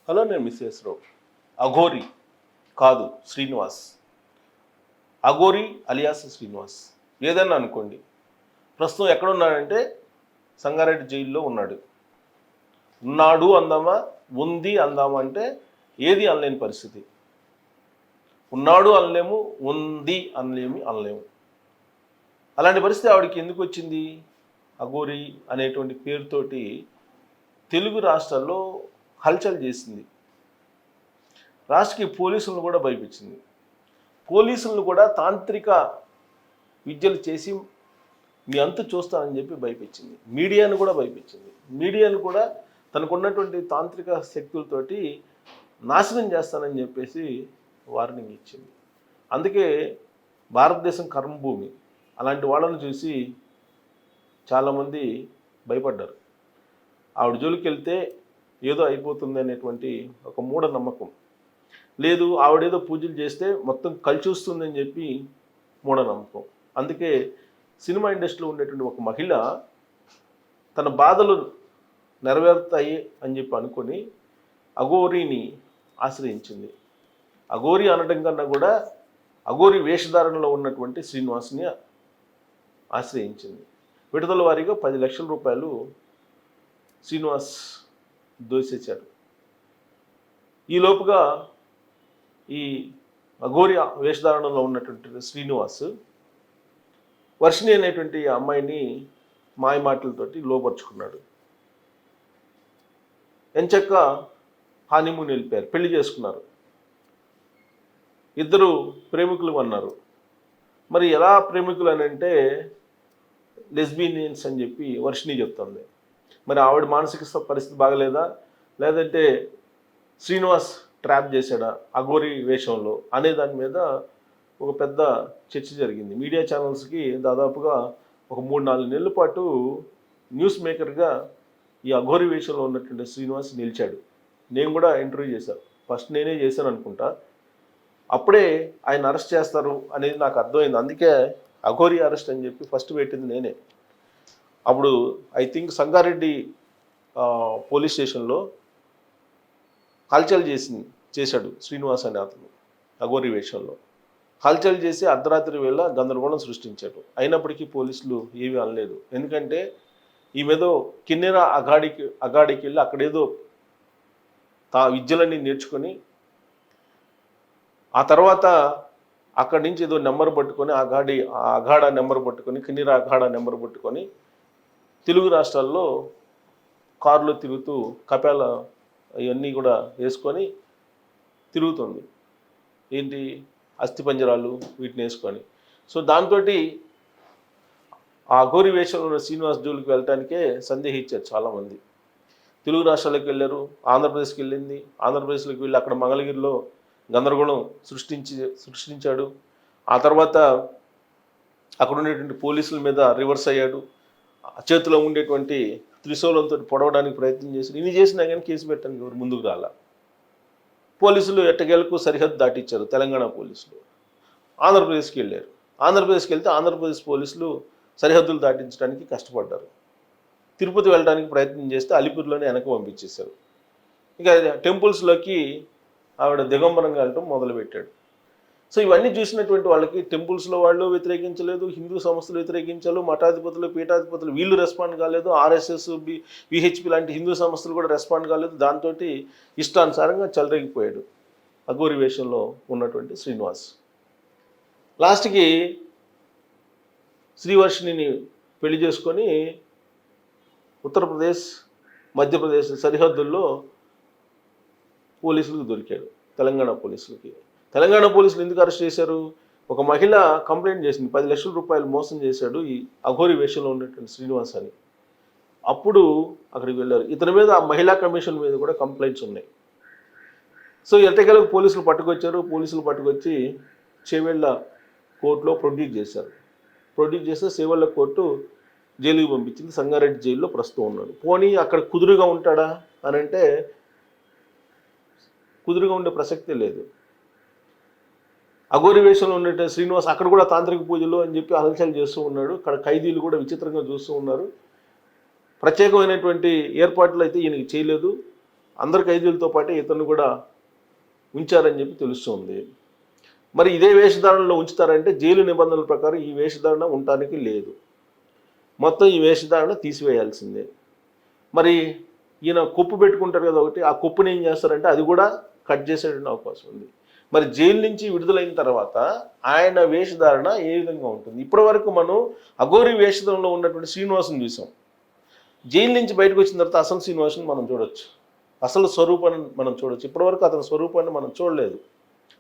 Hello, నేను missus రావు. అఘోరి కాదు, Srinivas. Aghori alias Srinivas, ఏదన్నా అనుకోండి. ప్రస్తుతం ఎక్కడున్నాడంటే సంగారెడ్డి జైల్లో ఉన్నాడు. ఉన్నాడు అందామా, ఉంది అందామా అంటే ఏది అనలేని పరిస్థితి. ఉన్నాడు అనలేము, ఉంది అనలేము. అలాంటి పరిస్థితి ఆవిడకి ఎందుకు వచ్చింది? అఘోరి అనేటువంటి పేరుతోటి తెలుగు రాష్ట్రాల్లో హల్చల్ చేసింది. రాష్ట్రకి పోలీసులను కూడా భయపించింది. పోలీసులను కూడా తాంత్రిక విద్యలు చేసి మీ అంతు చూస్తానని చెప్పి భయపించింది. మీడియాను కూడా భయపించింది. మీడియాను కూడా తనకున్నటువంటి తాంత్రిక శక్తులతోటి నాశనం చేస్తానని చెప్పేసి వార్నింగ్ ఇచ్చింది. అందుకే భారతదేశం కర్మభూమి. అలాంటి వాళ్ళని చూసి చాలామంది భయపడ్డారు. ఆవిడ జోలికి వెళ్తే ఏదో అయిపోతుంది అనేటువంటి ఒక మూఢనమ్మకం. లేదు, ఆవిడేదో పూజలు చేస్తే మొత్తం కలిసి వస్తుందని చెప్పి మూఢనమ్మకం. అందుకే సినిమా ఇండస్ట్రీలో ఉండేటువంటి ఒక మహిళ తన బాధలు నెరవేరుతాయి అని చెప్పి అనుకొని అఘోరిని ఆశ్రయించింది. అఘోరి అనడం కన్నా కూడా అఘోరి వేషధారణలో ఉన్నటువంటి శ్రీనివాస్ని ఆశ్రయించింది. విడుదల వారీగా 10 లక్షల రూపాయలు శ్రీనివాస్ దోసేశాడు. ఈలోపుగా ఈ అఘోరి వేషధారణలో ఉన్నటువంటి శ్రీనివాస్ వర్షిణి అనేటువంటి అమ్మాయిని మాయమాటలతోటి లోపరుచుకున్నాడు. ఎంచక్క హానీమూన్ వెళ్ళిపోయారు, పెళ్లి చేసుకున్నారు. ఇద్దరు ప్రేమికులు అన్నారు. మరి ఎలా ప్రేమికులు అని అంటే లెస్బియన్స్ అని చెప్పి వర్షిణి చెప్తుంది. మరి ఆవిడ మానసిక పరిస్థితి బాగలేదా, లేదంటే శ్రీనివాస్ ట్రాప్ చేశాడా అఘోరి వేషంలో అనే దాని మీద ఒక పెద్ద చర్చ జరిగింది. మీడియా ఛానల్స్కి దాదాపుగా ఒక 3-4 నెలల పాటు న్యూస్ మేకర్గా ఈ అఘోరి వేషంలో ఉన్నటువంటి శ్రీనివాస్ నిలిచాడు. నేను కూడా ఇంటర్వ్యూ చేశాను. ఫస్ట్ నేనే చేశాను అనుకుంటా. అప్పుడే ఆయన అరెస్ట్ చేస్తారు అనేది నాకు అర్థమైంది. అందుకే అఘోరి అరెస్ట్ అని చెప్పి ఫస్ట్ పెట్టింది నేనే. అప్పుడు ఐ థింక్ సంగారెడ్డి పోలీస్ స్టేషన్లో హల్చల్ చేశాడు శ్రీనివాస్ అనే అతను అఘోరి వేషంలో. హల్చల్ చేసి అర్ధరాత్రి వేళ గందరగోళం సృష్టించాడు. అయినప్పటికీ పోలీసులు ఏమీ అనలేదు. ఎందుకంటే ఈమెదో కిన్నెర అగాడికి వెళ్ళి అక్కడేదో విద్యలన్నీ నేర్చుకొని ఆ తర్వాత అక్కడి నుంచి ఏదో నెంబర్ పట్టుకొని అఘాడా నెంబర్ పట్టుకొని కిన్నెర అఘాడా నెంబర్ పట్టుకొని తెలుగు రాష్ట్రాల్లో కారులో తిరుగుతూ కపాల ఇవన్నీ కూడా వేసుకొని తిరుగుతుంది. ఏంటి, అస్థిపంజరాలు వీటిని వేసుకొని. సో దాంతో ఆ అఘోరి వేషంలో ఉన్న శ్రీనివాస్ జోలికి వెళ్ళటానికే సందేహించారు చాలామంది. తెలుగు రాష్ట్రాలకు వెళ్ళారు, ఆంధ్రప్రదేశ్కి వెళ్ళింది. ఆంధ్రప్రదేశ్లోకి వెళ్ళి అక్కడ మంగళగిరిలో గందరగోళం సృష్టించాడు. ఆ తర్వాత అక్కడ ఉండేటువంటి పోలీసుల మీద రివర్స్ అయ్యాడు. చేతిలో ఉండేటువంటి త్రిశూలంతో పొడవడానికి ప్రయత్నం చేసి ఇన్ని చేసినా కానీ కేసు పెట్టడానికి ఎవరు ముందుకు రాలా. పోలీసులు ఎట్టకేలకు సరిహద్దు దాటిచ్చారు. తెలంగాణ పోలీసులు ఆంధ్రప్రదేశ్కి వెళ్ళారు. ఆంధ్రప్రదేశ్కి వెళ్తే ఆంధ్రప్రదేశ్ పోలీసులు సరిహద్దులు దాటించడానికి కష్టపడ్డారు. తిరుపతి వెళ్ళడానికి ప్రయత్నం చేస్తే అలిపూర్లోనే వెనక పంపించేశారు. ఇక టెంపుల్స్లోకి ఆవిడ దిగంబరంగా వెళ్ళటం మొదలుపెట్టాడు. సో ఇవన్నీ చూసినటువంటి వాళ్ళకి టెంపుల్స్లో వాళ్ళు వ్యతిరేకించలేదు, హిందూ సంస్థలు వ్యతిరేకించారు, మఠాధిపతులు పీఠాధిపతులు వీళ్ళు రెస్పాండ్ కాలేదు, ఆర్ఎస్ఎస్ విహెచ్పి లాంటి హిందూ సంస్థలు కూడా రెస్పాండ్ కాలేదు. దాంతో ఇష్టానుసారంగా చెలరేగిపోయాడు అఘోరి వేషంలో ఉన్నటువంటి శ్రీనివాస్. లాస్ట్కి శ్రీవర్షిణిని పెళ్లి చేసుకొని ఉత్తరప్రదేశ్ మధ్యప్రదేశ్ సరిహద్దుల్లో పోలీసులకు దొరికాడు. తెలంగాణ పోలీసులకి. తెలంగాణ పోలీసులు ఎందుకు అరెస్ట్ చేశారు? ఒక మహిళ కంప్లైంట్ చేసింది, 10 లక్షల రూపాయలు మోసం చేశాడు ఈ అఘోరి వేషంలో ఉన్నటువంటి శ్రీనివాస్ అని. అప్పుడు అక్కడికి వెళ్ళారు. ఇతని మీద ఆ మహిళా కమిషన్ మీద కూడా కంప్లైంట్స్ ఉన్నాయి. సో ఎట్టకేలకు పోలీసులు పట్టుకొచ్చారు. పోలీసులు పట్టుకొచ్చి చేవెళ్ళ కోర్టులో ప్రొడ్యూస్ చేశారు. ప్రొడ్యూస్ చేస్తే చేవెళ్ళ కోర్టు జైలుకి పంపించింది. సంగారెడ్డి జైల్లో ప్రస్తుతం ఉన్నాడు. పోనీ అక్కడ కుదురుగా ఉంటాడా అని అంటే కుదురుగా ఉండే ప్రసక్తే లేదు. అఘోరి వేషంలో ఉన్నట్టు శ్రీనివాస్ అక్కడ కూడా తాంత్రిక పూజలు అని చెప్పి హల్చల్ చేస్తూ ఉన్నాడు. అక్కడ ఖైదీలు కూడా విచిత్రంగా చూస్తూ ఉన్నారు. ప్రత్యేకమైనటువంటి ఏర్పాట్లు అయితే ఈయనకి చేయలేదు. అందరి ఖైదీలతో పాటు ఇతను కూడా ఉంచారని చెప్పి తెలుస్తుంది. మరి ఇదే వేషధారణలో ఉంచుతారంటే జైలు నిబంధనల ప్రకారం ఈ వేషధారణ ఉండటానికి లేదు, మొత్తం ఈ వేషధారణ తీసివేయాల్సిందే. మరి ఈయన కుప్పు పెట్టుకుంటారు కదా ఒకటి, ఆ కుప్పుని ఏం చేస్తారంటే అది కూడా కట్ చేసేటువంటి అవకాశం ఉంది. మరి జైలు నుంచి విడుదలైన తర్వాత ఆయన వేషధారణ ఏ విధంగా ఉంటుంది? ఇప్పటి వరకు మనం అఘోరి వేషధారణలో ఉన్నటువంటి శ్రీనివాసుని చూసాం. జైలు నుంచి బయటకు వచ్చిన తర్వాత అసలు శ్రీనివాసుని మనం చూడొచ్చు, అసలు స్వరూపాన్ని మనం చూడొచ్చు. ఇప్పటివరకు అతని స్వరూపాన్ని మనం చూడలేదు,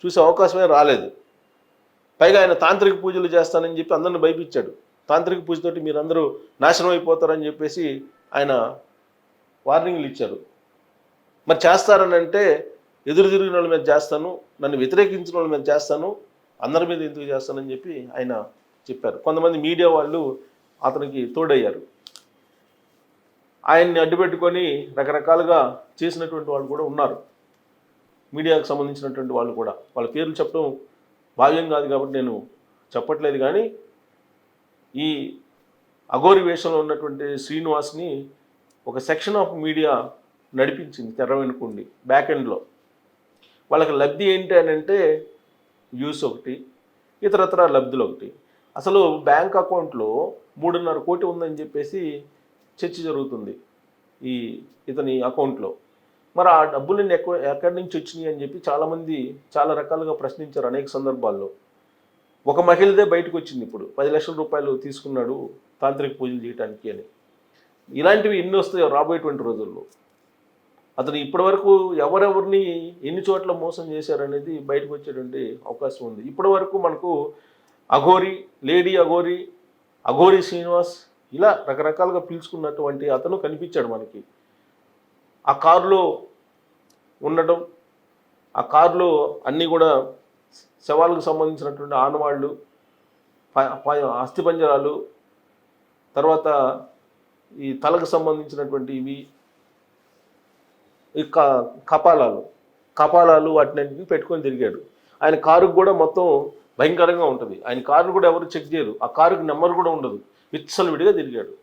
చూసే అవకాశమే రాలేదు. పైగా ఆయన తాంత్రిక పూజలు చేస్తానని చెప్పి అందరిని భయపించాడు. తాంత్రిక పూజతోటి మీరందరూ నాశనం అయిపోతారని చెప్పేసి ఆయన వార్నింగ్లు ఇచ్చారు. మరి చేస్తారని అంటే ఎదురు తిరిగిన వాళ్ళ మీద చేస్తాను, నన్ను వ్యతిరేకించిన వాళ్ళ మీద చేస్తాను, అందరి మీద ఎందుకు చేస్తానని చెప్పి ఆయన చెప్పారు. కొంతమంది మీడియా వాళ్ళు అతనికి తోడయ్యారు. ఆయన్ని అడ్డుపెట్టుకొని రకరకాలుగా చేసినటువంటి వాళ్ళు కూడా ఉన్నారు, మీడియాకు సంబంధించినటువంటి వాళ్ళు కూడా. వాళ్ళ పేర్లు చెప్పడం భావ్యం కాదు కాబట్టి నేను చెప్పట్లేదు. కానీ ఈ అఘోరి వేషంలో ఉన్నటువంటి శ్రీనివాస్ని ఒక సెక్షన్ ఆఫ్ మీడియా నడిపించింది తెర వెనుకుండి, బ్యాక్ ఎండ్లో. వాళ్ళకి లబ్ధి ఏంటి అని అంటే వ్యూస్ ఒకటి, ఇతరత్ర లబ్ధులు ఒకటి. అసలు బ్యాంక్ అకౌంట్లో 3.5 కోటి ఉందని చెప్పేసి చర్చ జరుగుతుంది ఈ ఇతని అకౌంట్లో. మరి ఆ డబ్బులన్నీ ఎక్కడి నుంచి వచ్చినాయి అని చెప్పి చాలామంది చాలా రకాలుగా ప్రశ్నించారు అనేక సందర్భాల్లో. ఒక మహిళదే బయటకు వచ్చింది ఇప్పుడు, 10 లక్షల రూపాయలు తీసుకున్నాడు తాంత్రిక పూజలు చేయడానికి అని. ఇలాంటివి ఎన్ని వస్తాయో రాబోయేటువంటి రోజుల్లో. అతను ఇప్పటివరకు ఎవరెవరిని ఎన్ని చోట్ల మోసం చేశారనేది బయటకు వచ్చేటువంటి అవకాశం ఉంది. ఇప్పటి వరకు మనకు అఘోరి, లేడీ అఘోరి, అఘోరి శ్రీనివాస్ ఇలా రకరకాలుగా పిలుచుకున్నటువంటి అతను కనిపించాడు మనకి. ఆ కారులో ఉండటం, ఆ కారులో అన్నీ కూడా శవాలకు సంబంధించినటువంటి ఆనవాళ్ళు, అస్థిపంజరాలు, తర్వాత ఈ తలకు సంబంధించినటువంటి ఇవి ఈ కపాలాలు వాటిని పెట్టుకొని తిరిగాడు. ఆయన కారుకు కూడా మొత్తం భయంకరంగా ఉంటుంది. ఆయన కారును కూడా ఎవరు చెక్ చేయరు, ఆ కారుకి నెంబర్ కూడా ఉండదు. విచ్చలవిడిగా తిరిగాడు,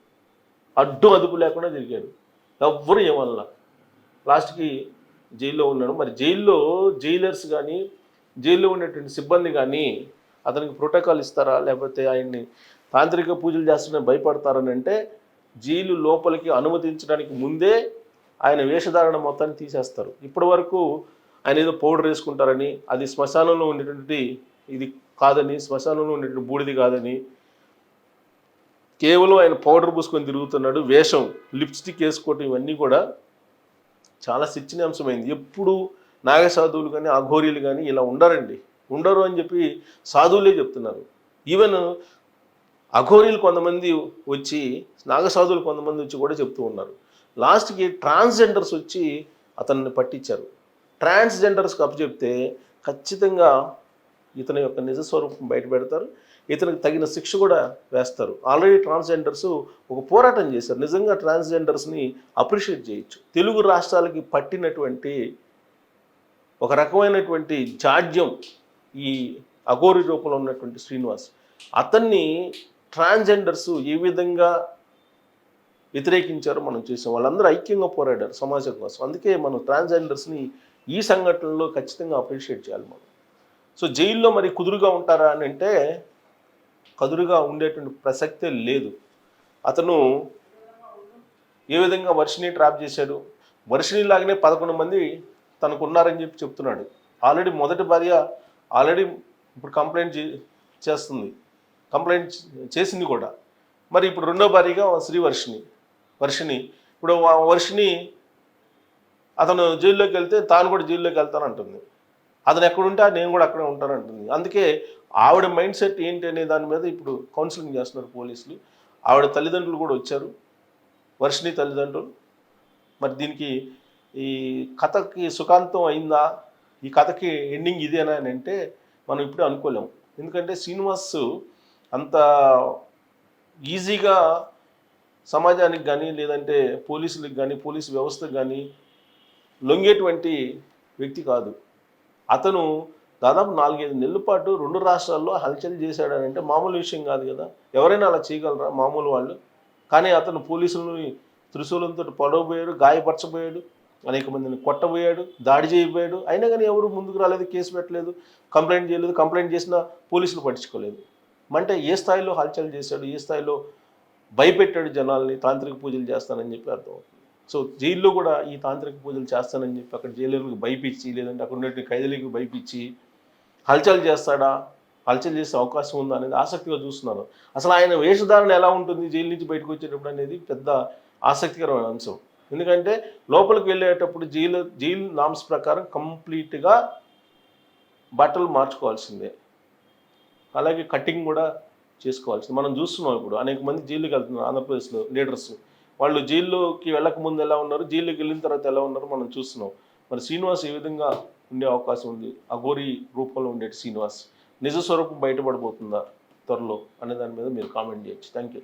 అడ్డు అదుపు లేకుండా తిరిగాడు. ఎవ్వరు ఏమన్నా లాస్ట్కి జైల్లో ఉన్నాడు. మరి జైల్లో జైలర్స్ కానీ జైల్లో ఉన్నటువంటి సిబ్బంది కానీ అతనికి ప్రోటోకాల్ ఇస్తారా, లేకపోతే ఆయన్ని తాంత్రిక పూజలు చేస్తారని భయపడతారని అంటే జైలు లోపలికి అనుమతించడానికి ముందే ఆయన వేషధారణ మొత్తాన్ని తీసేస్తారు. ఇప్పటి వరకు ఆయన ఏదో పౌడర్ వేసుకుంటారని, అది శ్మశానంలో ఉండేటువంటి ఇది కాదని, శ్మశానంలో ఉండేటువంటి బూడిది కాదని, కేవలం ఆయన పౌడర్ పూసుకొని తిరుగుతున్నాడు, వేషం, లిప్స్టిక్ వేసుకోవటం, ఇవన్నీ కూడా చాలా చర్చనీయాంశమైంది. ఎప్పుడు నాగసాధువులు కానీ అఘోరీలు కానీ ఇలా ఉండరు అని చెప్పి సాధువులే చెప్తున్నారు. ఈవెన్ అఘోరీలు కొంతమంది వచ్చి, నాగసాధువులు కొంతమంది వచ్చి కూడా చెప్తూ ఉన్నారు. లాస్ట్కి ట్రాన్స్జెండర్స్ వచ్చి అతన్ని పట్టించారు. ట్రాన్స్జెండర్స్కి అప్పచెప్తే ఖచ్చితంగా ఇతని యొక్క నిజస్వరూపం బయట పెడతారు, ఇతనికి తగిన శిక్ష కూడా వేస్తారు. ఆల్రెడీ ట్రాన్స్జెండర్స్ ఒక పోరాటం చేశారు. నిజంగా ట్రాన్స్జెండర్స్ని అప్రిషియేట్ చేయొచ్చు. తెలుగు రాష్ట్రాలకి పట్టినటువంటి ఒక రకమైనటువంటి జాడ్యం ఈ అఘోరి రూపంలో ఉన్నటువంటి శ్రీనివాస్, అతన్ని ట్రాన్స్జెండర్స్ ఏ విధంగా వ్యతిరేకించారో మనం చూసాం. వాళ్ళందరూ ఐక్యంగా పోరాడారు సమాజం కోసం. అందుకే మనం ట్రాన్స్జెండర్స్ని ఈ సంఘటనలో ఖచ్చితంగా అప్రిషియేట్ చేయాలి మనం. సో జైల్లో మరి కుదురుగా ఉంటారా అని అంటే కుదురుగా ఉండేటువంటి ప్రసక్తే లేదు. అతను ఏ విధంగా వర్షిని ట్రాప్ చేశాడు, వర్షిని లాగానే 11 మంది తనకు ఉన్నారని చెప్పి చెప్తున్నాడు. ఆల్రెడీ మొదటి భార్య ఆల్రెడీ ఇప్పుడు కంప్లైంట్ చేసింది కూడా. మరి ఇప్పుడు రెండో భార్యగా వర్షిని ఇప్పుడు వర్షిని అతను జైల్లోకి వెళ్తే తాను కూడా జైల్లోకి వెళ్తానంటుంది. అతను ఎక్కడుంటే నేను కూడా అక్కడే ఉంటానంటుంది. అందుకే ఆవిడ మైండ్ సెట్ ఏంటి అనే దాని మీద ఇప్పుడు కౌన్సిలింగ్ చేస్తున్నారు పోలీసులు. ఆవిడ తల్లిదండ్రులు కూడా వచ్చారు, వర్షిని తల్లిదండ్రులు. మరి దీనికి ఈ కథకి సుఖాంతం అయిందా, ఈ కథకి ఎండింగ్ ఇదేనా అని అంటే మనం ఇప్పుడే అనుకోలేము. ఎందుకంటే శ్రీనివాస్ అంత ఈజీగా సమాజానికి కానీ లేదంటే పోలీసులకు కానీ పోలీసు వ్యవస్థకు కానీ లొంగేటువంటి వ్యక్తి కాదు. అతను దాదాపు 4-5 నెలల పాటు 2 రాష్ట్రాల్లో హల్చల్ చేశాడని అంటే మామూలు విషయం కాదు కదా. ఎవరైనా అలా చేయగలరా మామూలు వాళ్ళు? కానీ అతను పోలీసులని త్రిశూలంతో పొడవబోయాడు, గాయపరచబోయాడు, అనేక మందిని కొట్టబోయాడు, దాడి చేయబోయాడు. అయినా కానీ ఎవరు ముందుకు రాలేదు, కేసు పెట్టలేదు, కంప్లైంట్ చేయలేదు. కంప్లైంట్ చేసినా పోలీసులు పట్టించుకోలేదు. అంటే ఏ స్థాయిలో హల్చల్ చేశాడు, ఏ స్థాయిలో భయపెట్టాడు జనాల్ని, తాంత్రిక పూజలు చేస్తానని చెప్పి అర్థమవుతుంది. సో జైల్లో కూడా ఈ తాంత్రిక పూజలు చేస్తానని చెప్పి అక్కడ జైలులకు భయపించి, లేదంటే అక్కడ ఉన్నటువంటి ఖైదీలకు భయపించి హల్చల్ చేస్తాడా, హల్చల్ చేసే అవకాశం ఉందా అనేది ఆసక్తిగా చూస్తున్నారు. అసలు ఆయన వేషధారణ ఎలా ఉంటుంది జైలు నుంచి బయటకు వచ్చేటప్పుడు అనేది పెద్ద ఆసక్తికరమైన అంశం. ఎందుకంటే లోపలికి వెళ్ళేటప్పుడు జైలు నామ్స్ ప్రకారం కంప్లీట్గా బట్టలు మార్చుకోవాల్సిందే, అలాగే కటింగ్ కూడా చేసుకోవాల్సింది. మనం చూస్తున్నాం ఇప్పుడు అనేక మంది జైలుకి వెళ్తున్నారు ఆంధ్రప్రదేశ్లో లీడర్స్. వాళ్ళు జైల్లోకి వెళ్ళక ముందు ఎలా ఉన్నారు, జైల్లోకి వెళ్ళిన తర్వాత ఎలా ఉన్నారో మనం చూస్తున్నాం. మరి శ్రీనివాస్ ఏ విధంగా ఉండే అవకాశం ఉంది, అఘోరి రూపంలో ఉండే శ్రీనివాస్ నిజ స్వరూపం బయటపడబోతుందా త్వరలో అనే దాని మీద మీరు కామెంట్ చేయొచ్చు. Thank you.